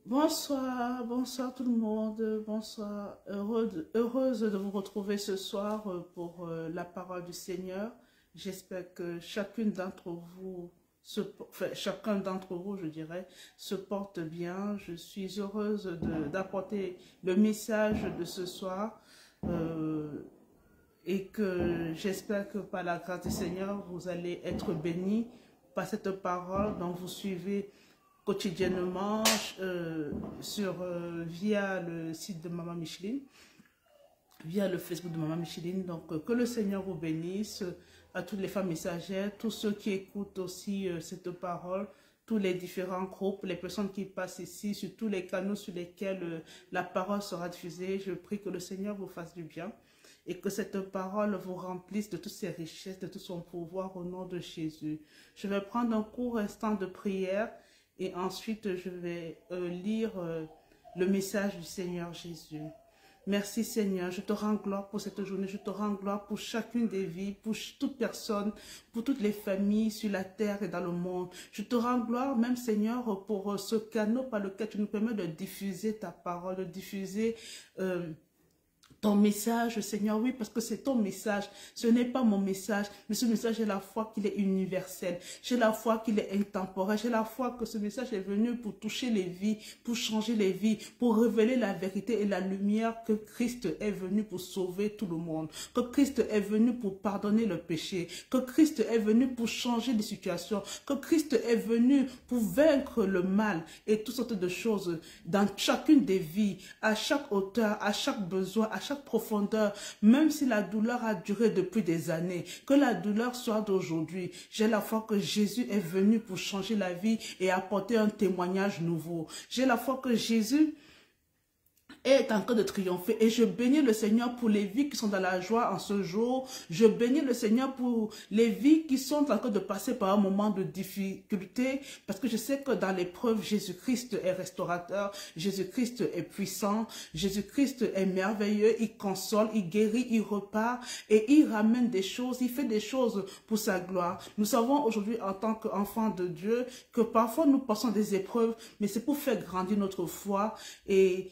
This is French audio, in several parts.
Bonsoir, bonsoir tout le monde, bonsoir. Heureuse de vous retrouver ce soir pour la parole du Seigneur. J'espère que chacune d'entre vous, chacun d'entre vous, je dirais, se porte bien. Je suis heureuse d'apporter le message de ce soir et que j'espère que par la grâce du Seigneur, vous allez être bénis par cette parole dont vous suivez quotidiennement via le site de Maman Micheline, via le Facebook de Maman Micheline. Donc, que le Seigneur vous bénisse, à toutes les femmes messagères, tous ceux qui écoutent aussi cette parole, tous les différents groupes, les personnes qui passent ici, sur tous les canaux sur lesquels la parole sera diffusée. Je prie que le Seigneur vous fasse du bien et que cette parole vous remplisse de toutes ses richesses, de tout son pouvoir au nom de Jésus. Je vais prendre un court instant de prière et ensuite je vais lire le message du Seigneur Jésus. Merci Seigneur, je te rends gloire pour cette journée, je te rends gloire pour chacune des vies, pour toute personne, pour toutes les familles sur la terre et dans le monde. Je te rends gloire même Seigneur pour ce canal par lequel tu nous permets de diffuser ta parole, de diffuser ton message, Seigneur, oui, parce que c'est ton message. Ce n'est pas mon message, mais ce message, j'ai la foi qu'il est universel. J'ai la foi qu'il est intemporel. J'ai la foi que ce message est venu pour toucher les vies, pour changer les vies, pour révéler la vérité et la lumière que Christ est venu pour sauver tout le monde. Que Christ est venu pour pardonner le péché. Que Christ est venu pour changer les situations. Que Christ est venu pour vaincre le mal et toutes sortes de choses dans chacune des vies, à chaque hauteur, à chaque besoin, à chaque profondeur, même si la douleur a duré depuis des années, que la douleur soit d'aujourd'hui. J'ai la foi que Jésus est venu pour changer la vie et apporter un témoignage nouveau. J'ai la foi que Jésus est en train de triompher et je bénis le Seigneur pour les vies qui sont dans la joie en ce jour. Je bénis le Seigneur pour les vies qui sont en train de passer par un moment de difficulté parce que je sais que dans l'épreuve, Jésus-Christ est restaurateur, Jésus-Christ est puissant, Jésus-Christ est merveilleux, il console, il guérit, il repart et il ramène des choses, il fait des choses pour sa gloire. Nous savons aujourd'hui en tant qu'enfants de Dieu que parfois nous passons des épreuves, mais c'est pour faire grandir notre foi et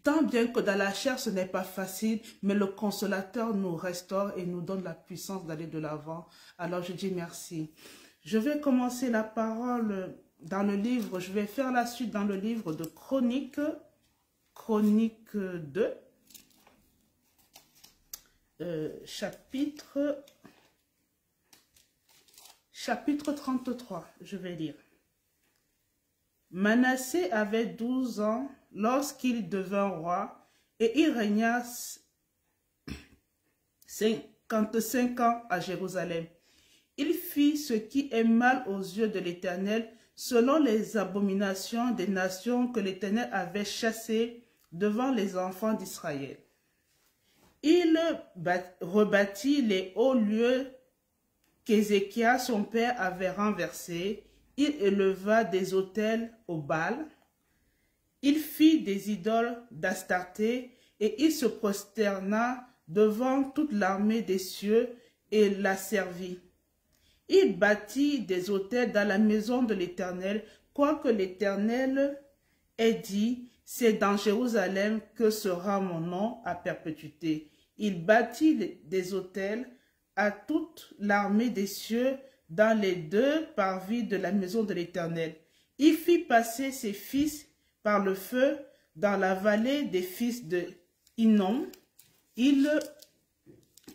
tant bien que dans la chair, ce n'est pas facile, mais le consolateur nous restaure et nous donne la puissance d'aller de l'avant. Alors je dis merci. Je vais commencer la parole dans le livre, je vais faire la suite dans le livre de Chroniques, Chronique 2, chapitre 33, je vais lire. Manassé avait 12 ans lorsqu'il devint roi et il régna 55 ans à Jérusalem. Il fit ce qui est mal aux yeux de l'Éternel selon les abominations des nations que l'Éternel avait chassées devant les enfants d'Israël. Il rebâtit les hauts lieux qu'Ézéchias son père avait renversés. Il éleva des autels au Baal. Il fit des idoles d'Astarté et il se prosterna devant toute l'armée des cieux et la servit. Il bâtit des autels dans la maison de l'Éternel, quoique l'Éternel ait dit, c'est dans Jérusalem que sera mon nom à perpétuité. Il bâtit des autels à toute l'armée des cieux dans les 2 parvis de la maison de l'Éternel. Il fit passer ses fils par le feu dans la vallée des fils de Hinnom. Il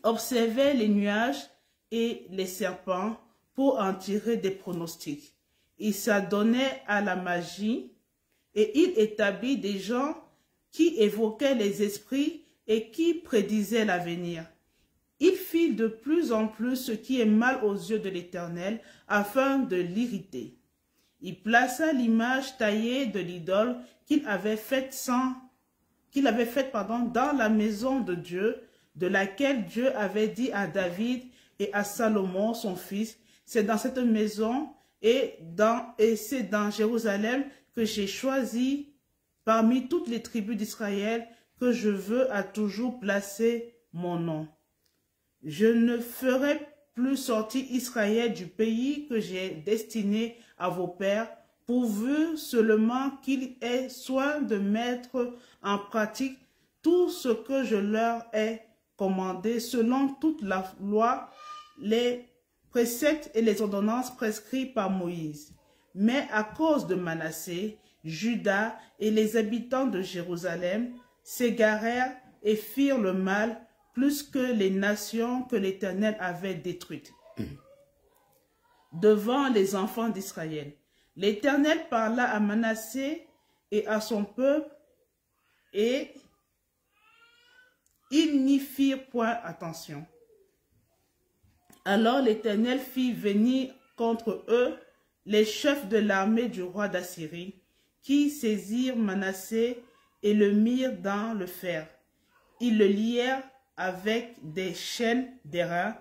observait les nuages et les serpents pour en tirer des pronostics. Il s'adonnait à la magie et il établit des gens qui évoquaient les esprits et qui prédisaient l'avenir. Il fit de plus en plus ce qui est mal aux yeux de l'Éternel, afin de l'irriter. Il plaça l'image taillée de l'idole qu'il avait faite dans la maison de Dieu, de laquelle Dieu avait dit à David et à Salomon, son fils, c'est dans cette maison et c'est dans Jérusalem que j'ai choisi parmi toutes les tribus d'Israël que je veux à toujours placer mon nom. Je ne ferai plus sortir Israël du pays que j'ai destiné à vos pères pourvu seulement qu'il ait soin de mettre en pratique tout ce que je leur ai commandé selon toute la loi, les préceptes et les ordonnances prescrits par Moïse. Mais à cause de Manassé, Juda et les habitants de Jérusalem s'égarèrent et firent le mal plus que les nations que l'Éternel avait détruites. Devant les enfants d'Israël, l'Éternel parla à Manassé et à son peuple, et ils n'y firent point attention. Alors l'Éternel fit venir contre eux les chefs de l'armée du roi d'Assyrie, qui saisirent Manassé et le mirent dans le fer. Ils le lièrent avec des chaînes d'airain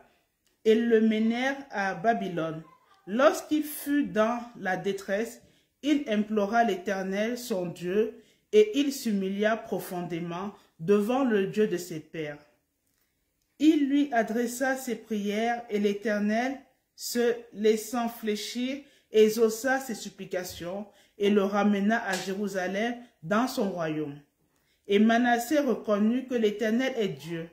et le menèrent à Babylone. Lorsqu'il fut dans la détresse, il implora l'Éternel, son Dieu, et il s'humilia profondément devant le Dieu de ses pères. Il lui adressa ses prières et l'Éternel, se laissant fléchir, exauça ses supplications et le ramena à Jérusalem dans son royaume. Et Manassé reconnut que l'Éternel est Dieu.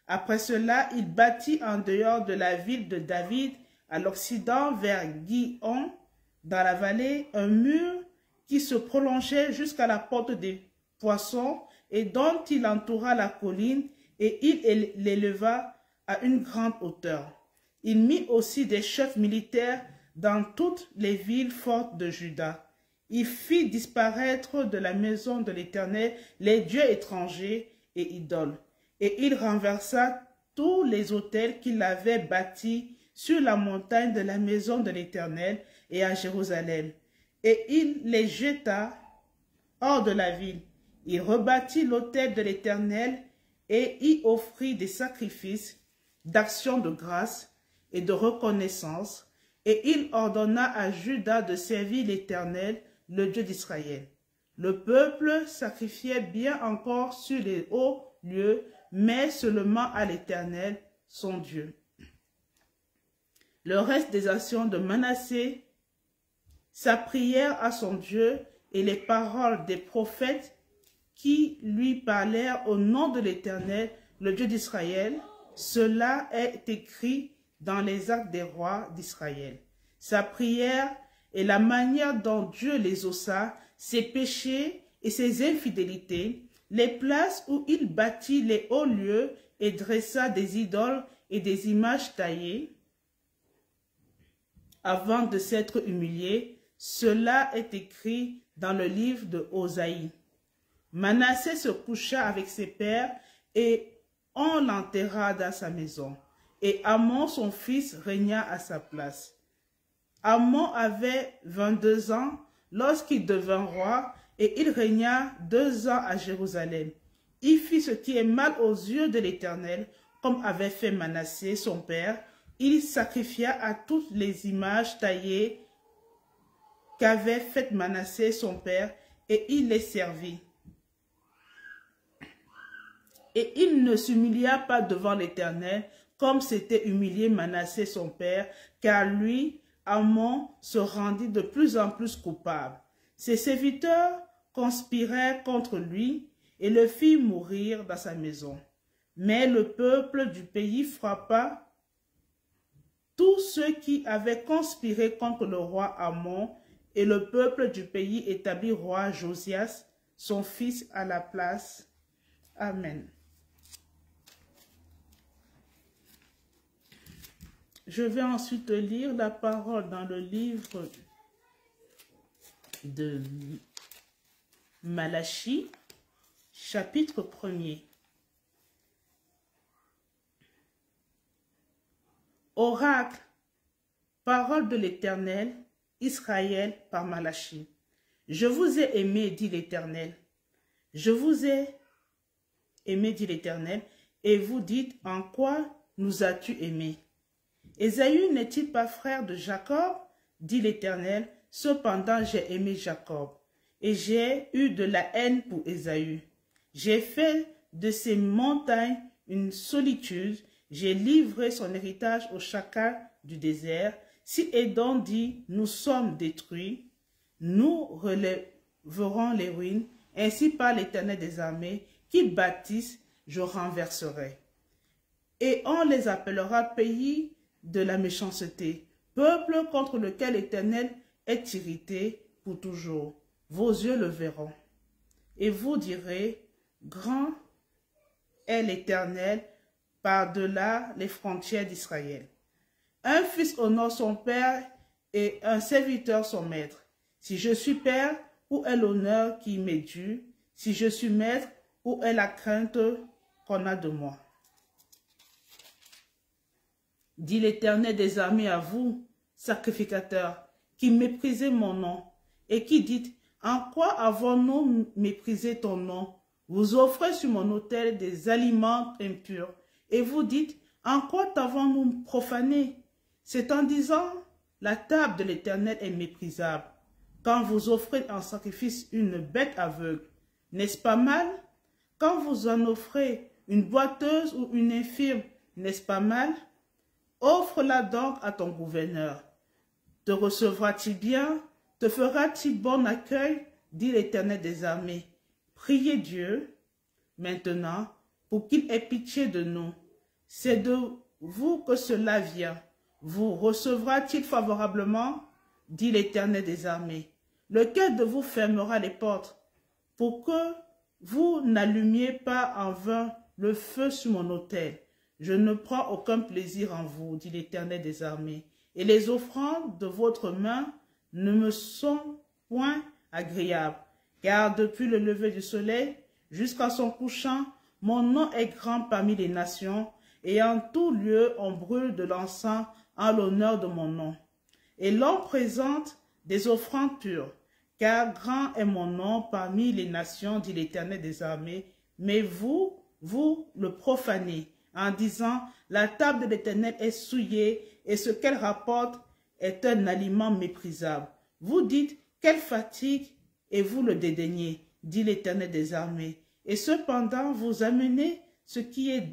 Après cela, il bâtit en dehors de la ville de David, à l'occident vers Gihon, dans la vallée, un mur qui se prolongeait jusqu'à la porte des poissons et dont il entoura la colline, et il l'éleva à une grande hauteur. Il mit aussi des chefs militaires dans toutes les villes fortes de Juda. Il fit disparaître de la maison de l'Éternel les dieux étrangers et idoles, et il renversa tous les autels qu'il avait bâtis sur la montagne de la maison de l'Éternel et à Jérusalem, et il les jeta hors de la ville. Il rebâtit l'autel de l'Éternel et y offrit des sacrifices d'action de grâce et de reconnaissance, et il ordonna à Juda de servir l'Éternel, le Dieu d'Israël. Le peuple sacrifiait bien encore sur les hauts lieux, mais seulement à l'Éternel, son Dieu. Le reste des actions de Manassé, sa prière à son Dieu et les paroles des prophètes qui lui parlèrent au nom de l'Éternel, le Dieu d'Israël, cela est écrit dans les actes des rois d'Israël. Sa prière et la manière dont Dieu les exauça, ses péchés et ses infidélités, les places où il bâtit les hauts lieux et dressa des idoles et des images taillées, avant de s'être humilié, cela est écrit dans le livre de Osaïe. Manassé se coucha avec ses pères et on l'enterra dans sa maison. Et Amon, son fils, régna à sa place. Amon avait 22 ans lorsqu'il devint roi et il régna 2 ans à Jérusalem. Il fit ce qui est mal aux yeux de l'Éternel, comme avait fait Manassé, son père. Il sacrifia à toutes les images taillées qu'avait faites Manassé, son père, et il les servit. Et il ne s'humilia pas devant l'Éternel, comme s'était humilié Manassé, son père, car lui, Amon, se rendit de plus en plus coupable. Ses serviteurs conspirèrent contre lui et le firent mourir dans sa maison. Mais le peuple du pays frappa tous ceux qui avaient conspiré contre le roi Amon, et le peuple du pays établit roi Josias, son fils, à la place. Amen. Je vais ensuite lire la parole dans le livre de Malachie, chapitre 1er. Oracle, parole de l'Éternel, Israël par Malachie. Je vous ai aimé, dit l'Éternel. Je vous ai aimé, dit l'Éternel, et vous dites, en quoi nous as-tu aimés? Ésaü n'est-il pas frère de Jacob? Dit l'Éternel. Cependant j'ai aimé Jacob, et j'ai eu de la haine pour Ésaü. J'ai fait de ces montagnes une solitude, j'ai livré son héritage au chacal du désert. Si Édom dit, nous sommes détruits, nous relèverons les ruines, ainsi par l'Éternel des armées, qui bâtissent, je renverserai. Et on les appellera pays de la méchanceté, peuple contre lequel l'Éternel est irrité pour toujours. Vos yeux le verront. Et vous direz, grand est l'Éternel par-delà les frontières d'Israël. Un fils honore son père et un serviteur son maître. Si je suis père, où est l'honneur qui m'est dû? Si je suis maître, où est la crainte qu'on a de moi? Dit l'Éternel des armées à vous, sacrificateurs, qui méprisez mon nom, et qui dites, en quoi avons-nous méprisé ton nom? Vous offrez sur mon autel des aliments impurs, et vous dites, en quoi t'avons-nous profané? C'est en disant, la table de l'Éternel est méprisable, quand vous offrez en sacrifice une bête aveugle. N'est-ce pas mal? Quand vous en offrez une boiteuse ou une infirme, n'est-ce pas mal? Offre-la donc à ton gouverneur. Te recevra-t-il bien? Te fera-t-il bon accueil? Dit l'Éternel des armées. Priez Dieu maintenant pour qu'il ait pitié de nous. C'est de vous que cela vient. Vous recevra-t-il favorablement? Dit l'Éternel des armées. Lequel de vous fermera les portes pour que vous n'allumiez pas en vain le feu sur mon autel? Je ne prends aucun plaisir en vous, dit l'Éternel des armées, et les offrandes de votre main ne me sont point agréables, car depuis le lever du soleil jusqu'à son couchant, mon nom est grand parmi les nations, et en tout lieu on brûle de l'encens en l'honneur de mon nom. Et l'on présente des offrandes pures, car grand est mon nom parmi les nations, dit l'Éternel des armées, mais vous le profanez, en disant, la table de l'Éternel est souillée, et ce qu'elle rapporte est un aliment méprisable. Vous dites, quelle fatigue, et vous le dédaignez, dit l'Éternel des armées. Et cependant, vous amenez ce qui est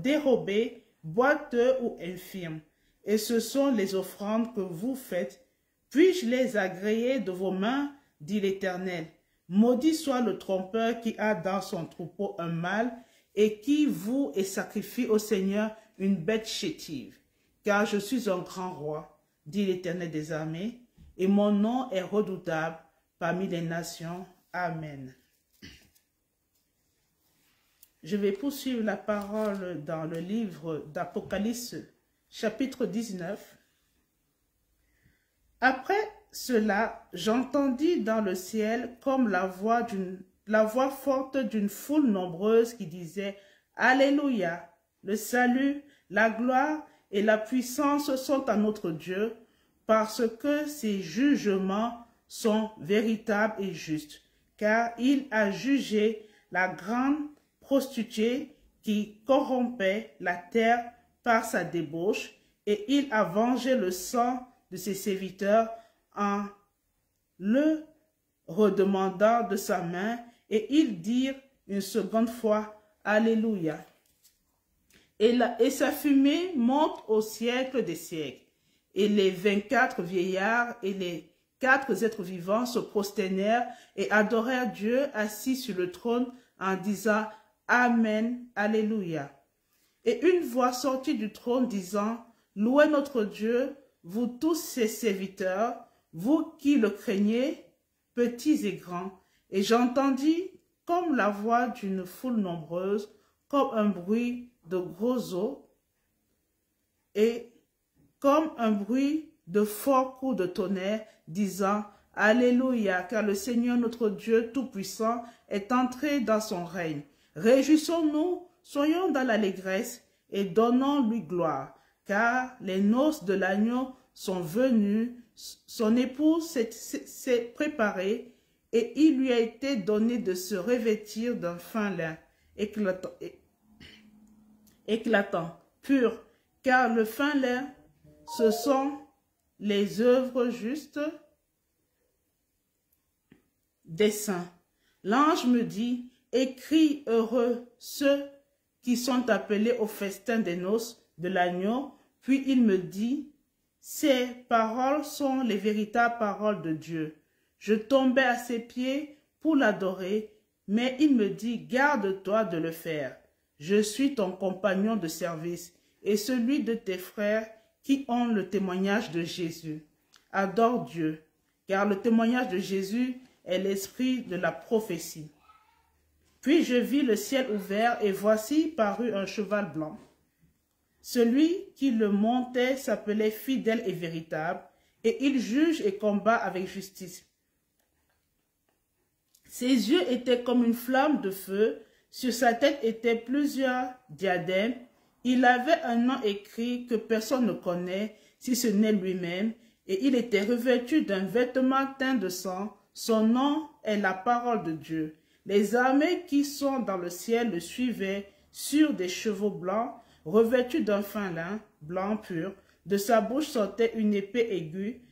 dérobé, boiteux ou infirme. Et ce sont les offrandes que vous faites. Puis-je les agréer de vos mains, dit l'Éternel. Maudit soit le trompeur qui a dans son troupeau un mâle, et qui voue et sacrifie au Seigneur une bête chétive. Car je suis un grand roi, dit l'Éternel des armées, et mon nom est redoutable parmi les nations. Amen. Je vais poursuivre la parole dans le livre d'Apocalypse, chapitre 19. Après cela, j'entendis dans le ciel comme la voix forte d'une foule nombreuse qui disait « Alléluia! Le salut, la gloire et la puissance sont à notre Dieu, parce que ses jugements sont véritables et justes, car il a jugé la grande prostituée qui corrompait la terre par sa débauche, et il a vengé le sang de ses serviteurs en le redemandant de sa main, et ils dirent une seconde fois « Alléluia ». Et sa fumée monte au siècle des siècles. Et les 24 vieillards et les 4 êtres vivants se prosternèrent et adorèrent Dieu assis sur le trône en disant « Amen, Alléluia ». Et une voix sortit du trône disant « Louez notre Dieu, vous tous ses serviteurs, vous qui le craignez, petits et grands. » Et j'entendis comme la voix d'une foule nombreuse, comme un bruit de gros eaux, et comme un bruit de forts coups de tonnerre, disant « Alléluia, car le Seigneur notre Dieu Tout-Puissant est entré dans son règne. Réjouissons-nous, soyons dans l'allégresse, et donnons-lui gloire, car les noces de l'agneau sont venues, son épouse s'est préparée, et il lui a été donné de se revêtir d'un fin lin éclatant, pur, car le fin lin, ce sont les œuvres justes des saints. L'ange me dit, écris heureux ceux qui sont appelés au festin des noces de l'agneau. Puis il me dit, ces paroles sont les véritables paroles de Dieu. Je tombai à ses pieds pour l'adorer, mais il me dit, garde-toi de le faire. Je suis ton compagnon de service et celui de tes frères qui ont le témoignage de Jésus. Adore Dieu, car le témoignage de Jésus est l'esprit de la prophétie. Puis je vis le ciel ouvert et voici parut un cheval blanc. Celui qui le montait s'appelait Fidèle et Véritable, et il juge et combat avec justice. Ses yeux étaient comme une flamme de feu, sur sa tête étaient plusieurs diadèmes. Il avait un nom écrit que personne ne connaît, si ce n'est lui-même, et il était revêtu d'un vêtement teint de sang. Son nom est la parole de Dieu. Les armées qui sont dans le ciel le suivaient sur des chevaux blancs, revêtus d'un fin lin, blanc pur. De sa bouche sortait une épée aiguë.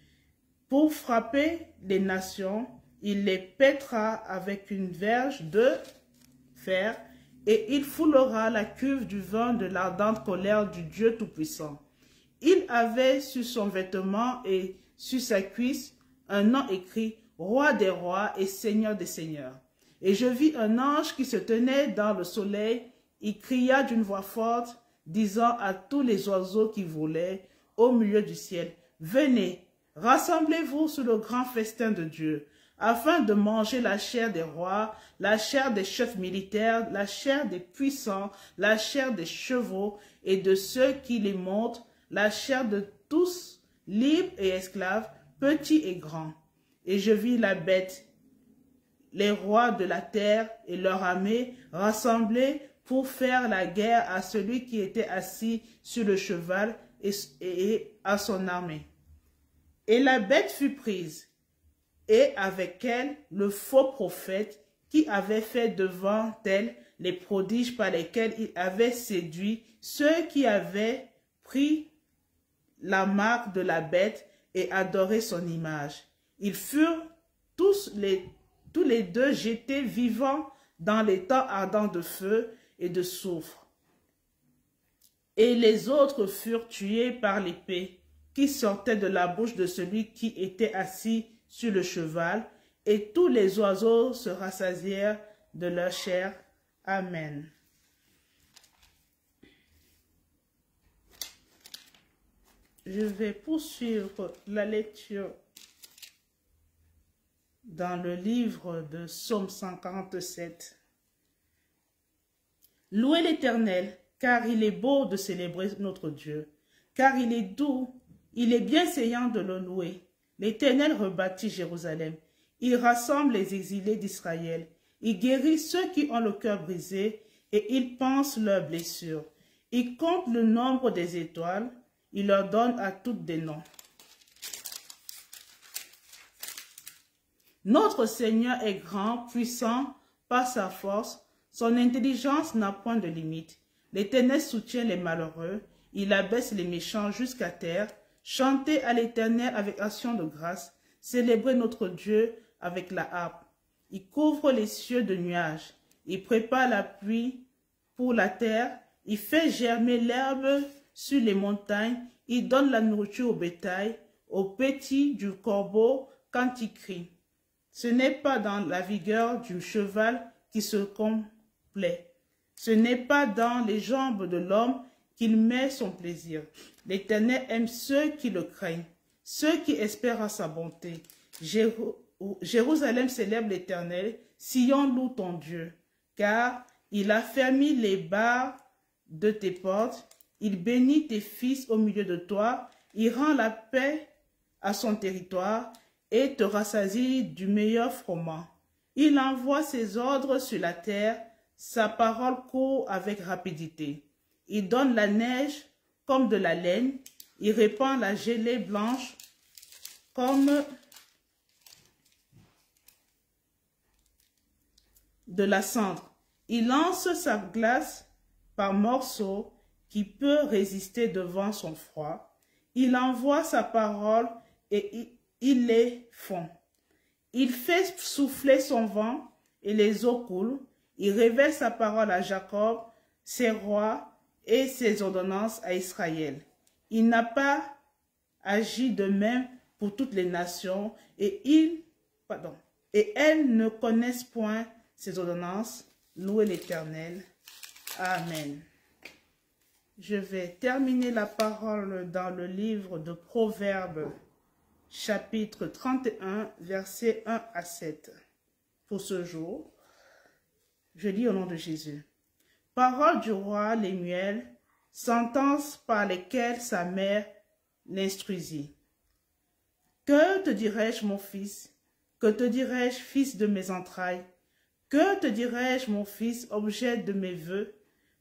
Pour frapper les nations, il les pètera avec une verge de fer, et il foulera la cuve du vin de l'ardente colère du Dieu Tout-Puissant. Il avait sur son vêtement et sur sa cuisse un nom écrit « Roi des rois et Seigneur des seigneurs ». Et je vis un ange qui se tenait dans le soleil. Il cria d'une voix forte, disant à tous les oiseaux qui volaient au milieu du ciel, « Venez, rassemblez-vous sur le grand festin de Dieu, afin de manger la chair des rois, la chair des chefs militaires, la chair des puissants, la chair des chevaux et de ceux qui les montent, la chair de tous, libres et esclaves, petits et grands. » Et je vis la bête, les rois de la terre et leur armée rassemblés pour faire la guerre à celui qui était assis sur le cheval et à son armée. Et la bête fut prise, et avec elle le faux prophète qui avait fait devant elle les prodiges par lesquels il avait séduit ceux qui avaient pris la marque de la bête et adoré son image. Ils furent tous les deux jetés vivants dans les temps ardents de feu et de soufre. Et les autres furent tués par l'épée qui sortait de la bouche de celui qui était assis sur le cheval, et tous les oiseaux se rassasièrent de leur chair. Amen. Je vais poursuivre la lecture dans le livre de Psaume 147. Louez l'Éternel, car il est beau de célébrer notre Dieu, car il est doux, il est bienséant de le louer. L'Éternel rebâtit Jérusalem, il rassemble les exilés d'Israël, il guérit ceux qui ont le cœur brisé et il panse leurs blessures. Il compte le nombre des étoiles, il leur donne à toutes des noms. Notre Seigneur est grand, puissant par sa force, son intelligence n'a point de limite. L'Éternel soutient les malheureux, il abaisse les méchants jusqu'à terre. Chantez à l'Éternel avec action de grâce, célébrez notre Dieu avec la harpe. Il couvre les cieux de nuages, il prépare la pluie pour la terre, il fait germer l'herbe sur les montagnes, il donne la nourriture au bétail, aux petits du corbeau quand il crie. Ce n'est pas dans la vigueur du cheval qui se complaît, ce n'est pas dans les jambes de l'homme qu'il met son plaisir. L'Éternel aime ceux qui le craignent, ceux qui espèrent à sa bonté. Jérusalem célèbre l'Éternel, Sion loue ton Dieu, car il a fermé les barres de tes portes, il bénit tes fils au milieu de toi, il rend la paix à son territoire et te rassasie du meilleur froment. Il envoie ses ordres sur la terre, sa parole court avec rapidité. Il donne la neige comme de la laine, il répand la gelée blanche comme de la cendre. Il lance sa glace par morceaux qui peut résister devant son froid. Il envoie sa parole et il les fond. Il fait souffler son vent et les eaux coulent. Il révèle sa parole à Jacob, ses rois et ses ordonnances à Israël. Il n'a pas agi de même pour toutes les nations et il pardon, et elles ne connaissent point ses ordonnances. Louez l'Éternel. Amen. Je vais terminer la parole dans le livre de Proverbes, chapitre 31, versets 1 à 7. Pour ce jour, je lis au nom de Jésus. Parole du roi Lemuel, sentences par lesquelles sa mère l'instruisit. Que te dirai-je, mon fils? Que te dirai-je, fils de mes entrailles? Que te dirai-je, mon fils, objet de mes vœux?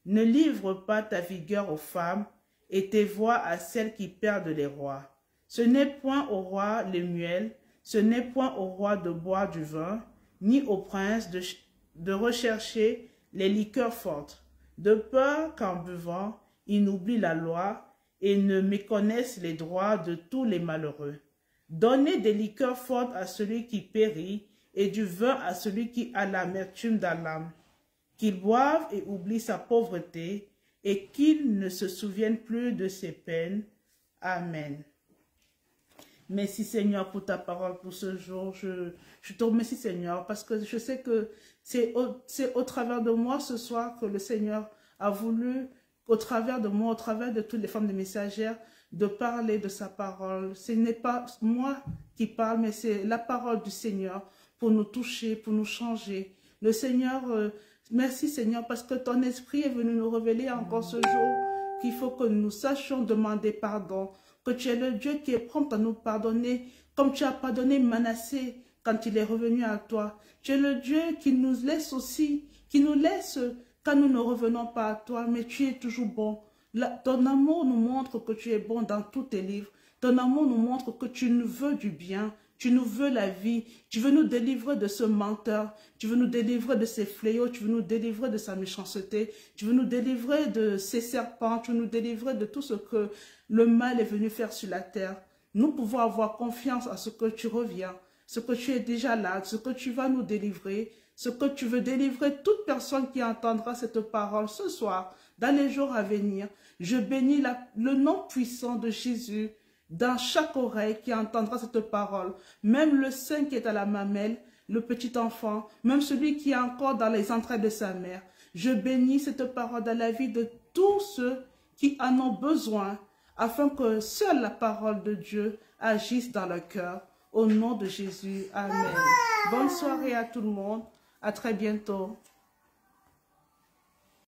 Ne livre pas ta vigueur aux femmes et tes voix à celles qui perdent les rois. Ce n'est point au roi Lemuel, ce n'est point au roi de boire du vin, ni au prince de rechercher les liqueurs fortes, de peur qu'en buvant, ils n'oublient la loi et ne méconnaissent les droits de tous les malheureux. Donnez des liqueurs fortes à celui qui périt et du vin à celui qui a l'amertume dans l'âme. Qu'il boive et oublie sa pauvreté et qu'il ne se souvienne plus de ses peines. Amen. Merci Seigneur pour ta parole pour ce jour. Je te remercie Seigneur parce que je sais que c'est au travers de moi ce soir que le Seigneur a voulu, au travers de moi, au travers de toutes les femmes de messagères, de parler de sa parole. Ce n'est pas moi qui parle, mais c'est la parole du Seigneur pour nous toucher, pour nous changer. Le Seigneur, merci Seigneur parce que ton esprit est venu nous révéler encore ce jour qu'il faut que nous sachions demander pardon, que tu es le Dieu qui est prompt à nous pardonner, comme tu as pardonné Manassé quand il est revenu à toi. Tu es le Dieu qui nous laisse aussi, qui nous laisse quand nous ne revenons pas à toi, mais tu es toujours bon. Ton amour nous montre que tu es bon dans tous tes livres. Ton amour nous montre que tu nous veux du bien, tu nous veux la vie. Tu veux nous délivrer de ce menteur, tu veux nous délivrer de ces fléaux, tu veux nous délivrer de sa méchanceté, tu veux nous délivrer de ces serpents, tu veux nous délivrer de tout ce que le mal est venu faire sur la terre. Nous pouvons avoir confiance à ce que tu reviens, ce que tu es déjà là, ce que tu vas nous délivrer, ce que tu veux délivrer toute personne qui entendra cette parole ce soir, dans les jours à venir. Je bénis le nom puissant de Jésus dans chaque oreille qui entendra cette parole, même le sein qui est à la mamelle, le petit enfant, même celui qui est encore dans les entrailles de sa mère. Je bénis cette parole dans la vie de tous ceux qui en ont besoin, afin que seule la parole de Dieu agisse dans leur cœur. Au nom de Jésus, Amen. Bonne soirée à tout le monde. À très bientôt.